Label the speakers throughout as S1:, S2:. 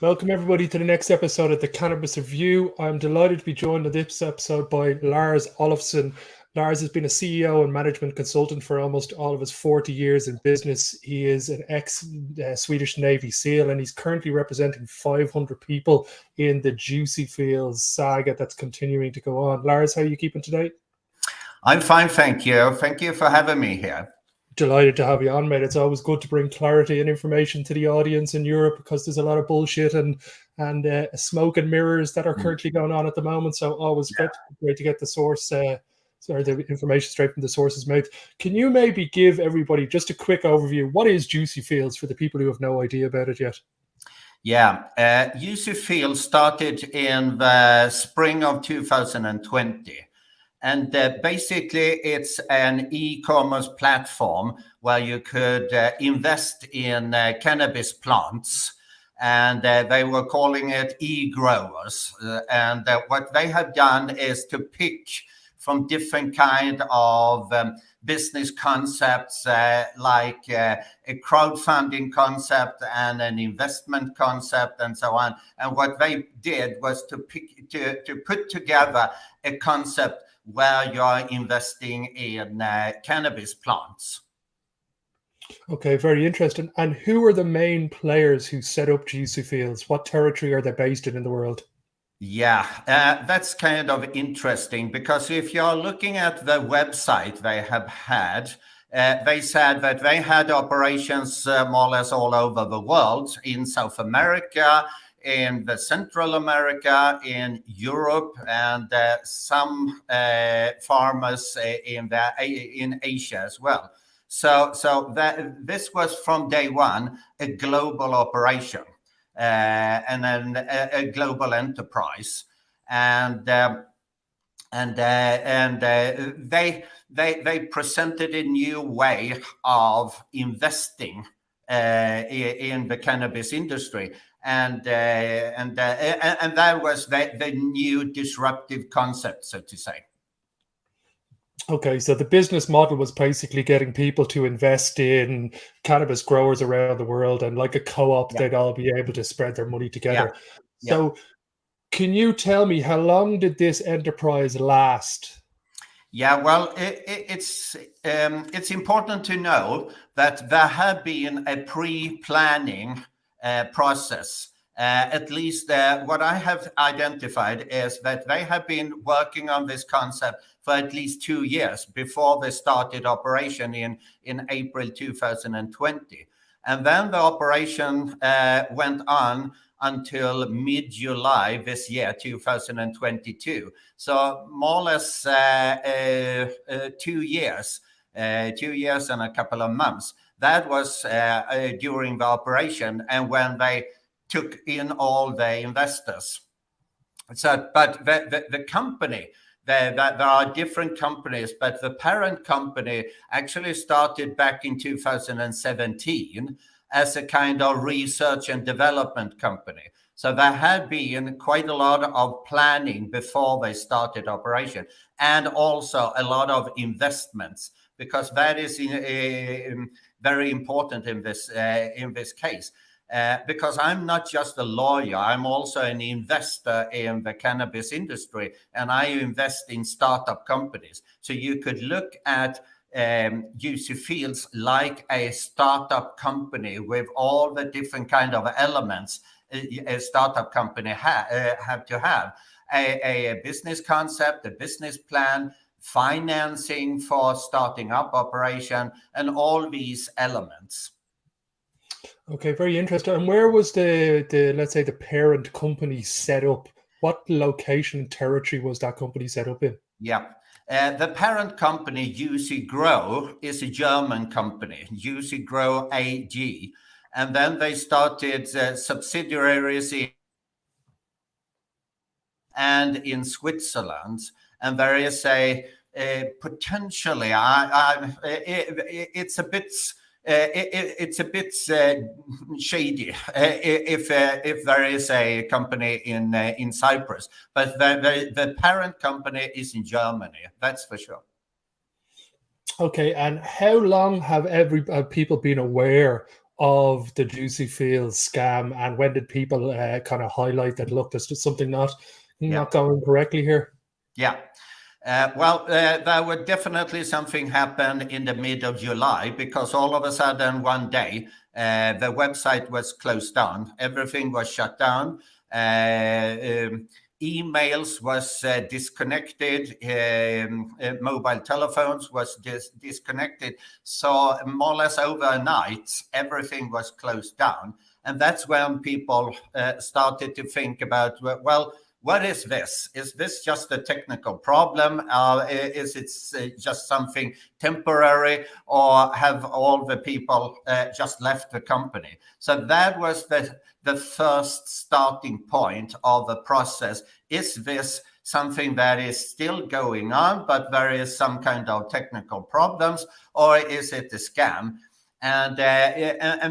S1: Welcome everybody to the next episode of the Cannabis Review. I'm delighted to be joined on this episode by Lars Olofsson. Lars has been a CEO and management consultant for almost all of his 40 years in business. He is an ex-Swedish Navy SEAL and he's currently representing 500 people in the Juicy Fields saga that's continuing to go on. Lars, how are you keeping today?
S2: I'm fine, thank you. Thank you for having me here.
S1: Delighted to have you on, mate. It's always good to bring clarity and information to the audience in Europe because there's a lot of bullshit and smoke and mirrors that are currently going on at the moment. So always great to get the source or the information straight from the source's mouth. Can you maybe give everybody just a quick overview? What is Juicy Fields for the people who have no idea about it yet?
S2: Yeah, Juicy Fields started in the spring of 2020. And basically, it's an e-commerce platform where you could invest in cannabis plants. And they were calling it e-growers. And what they have done is to pick from different kind of business concepts like a crowdfunding concept and an investment concept and so on. And what they did was to put together a concept where you are investing in cannabis plants.
S1: Okay, very interesting. And who are the main players who set up Juicy Fields? What territory are they based in the world?
S2: Yeah, that's kind of interesting because if you're looking at the website they have had, they said that they had operations more or less all over the world, in South America, in the Central America, in Europe, and some farmers in Asia as well. So this was from day one a global operation and then a global enterprise, and they presented a new way of investing in the cannabis industry. And that was the new disruptive concept, so to say.
S1: Okay, so the business model was basically getting people to invest in cannabis growers around the world, and like a co-op, they'd all be able to spread their money together. So can you tell me, how long did this enterprise last?
S2: Yeah, well, it's important to know that there have been a pre-planning process. At least what I have identified is that they have been working on this concept for at least 2 years before they started operation in April 2020. And then the operation went on until mid-July this year, 2022. So more or less 2 years, 2 years and a couple of months. That was during the operation and when they took in all the investors. So, but the company, there are different companies, but the parent company actually started back in 2017 as a kind of research and development company. So there had been quite a lot of planning before they started operation, and also a lot of investments, because that is very important in this case. Because I'm not just a lawyer, I'm also an investor in the cannabis industry, and I invest in startup companies. So you could look at Juicy Fields like a startup company with all the different kind of elements a startup company have to have. A business concept, a business plan, financing for starting up operation, and all these elements.
S1: Okay, very interesting. And where was the let's say the parent company set up? What location and territory was that company set up in?
S2: Yeah. The parent company, Juicy Grow, is a German company, Juicy Grow AG. And then they started subsidiaries in Switzerland. And there is potentially, it's a bit shady if there is a company in Cyprus, but the parent company is in Germany. That's for sure.
S1: Okay, and how long have people been aware of the Juicy Fields scam, and when did people kind of highlight that, look, there's just something not going correctly here?
S2: Yeah. Well, there would definitely something happen in the mid of July, because all of a sudden one day the website was closed down, everything was shut down, emails was disconnected, mobile telephones was disconnected. So more or less overnight, everything was closed down, and that's when people started to think about, well, what is this? Is this just a technical problem? Is it just something temporary, or have all the people just left the company? So that was the first starting point of the process. Is this something that is still going on, but there is some kind of technical problems, or is it a scam? And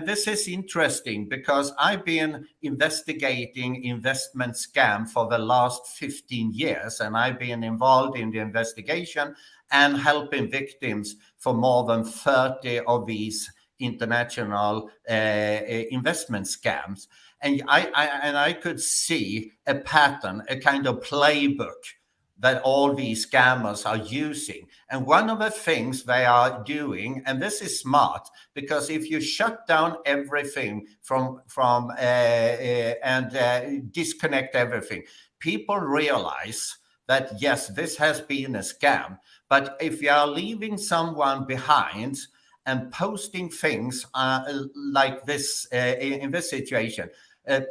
S2: this is interesting, because I've been investigating investment scam for the last 15 years, and I've been involved in the investigation and helping victims for more than 30 of these international investment scams. And I could see a pattern, a kind of playbook that all these scammers are using. And one of the things they are doing, and this is smart, because if you shut down everything and disconnect everything, people realize that yes, this has been a scam. But if you are leaving someone behind and posting things like this in this situation,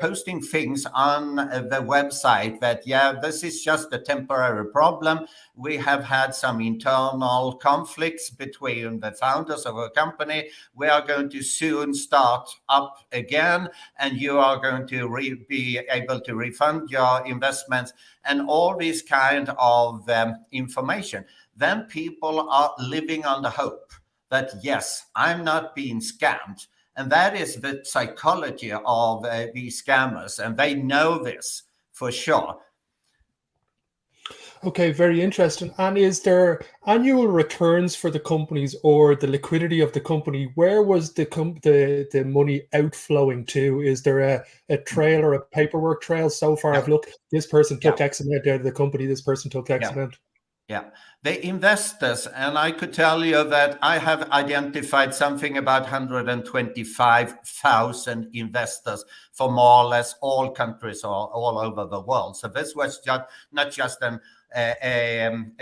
S2: posting things on the website that, yeah, this is just a temporary problem. We have had some internal conflicts between the founders of a company. We are going to soon start up again, and you are going to be able to refund your investments, and all this kind of information. Then people are living on the hope that, yes, I'm not being scammed. And that is the psychology of these scammers, and they know this for sure.
S1: Okay, very interesting. And is there annual returns for the companies, or the liquidity of the company? Where was the money outflowing to? Is there a trail or a paperwork trail so far?
S2: Yeah.
S1: I've looked, this person took
S2: Yeah.
S1: X amount out of the company, this person took X
S2: Yeah.
S1: amount.
S2: Yeah, the investors, and I could tell you that I have identified something about 125,000 investors for more or less all countries all over the world. So this was not just a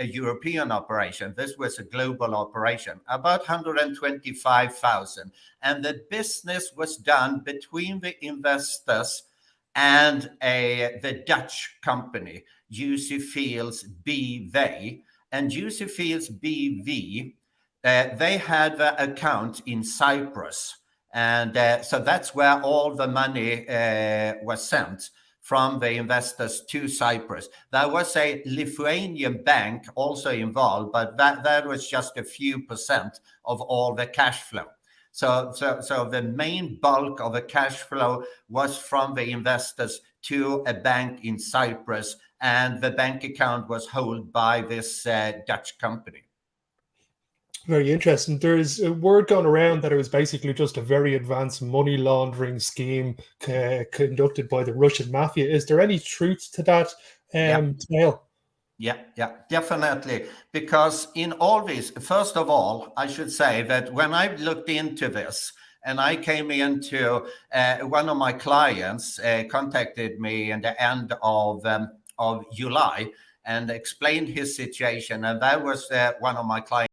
S2: European operation. This was a global operation, about 125,000. And the business was done between the investors and the Dutch company, Juicy Fields BV. And Juicy Fields BV, they had the account in Cyprus. And so that's where all the money was sent from the investors to Cyprus. There was a Lithuanian bank also involved, but that was just a few percent of all the cash flow. So the main bulk of the cash flow was from the investors to a bank in Cyprus, and the bank account was held by this Dutch company.
S1: Very interesting. There's a word going around that it was basically just a very advanced money laundering scheme conducted by the Russian mafia. Is there any truth to that tale?
S2: Yeah, definitely. Because in all this, first of all, I should say that when I looked into this, and I came into one of my clients contacted me in the end of July and explained his situation, and that was one of my clients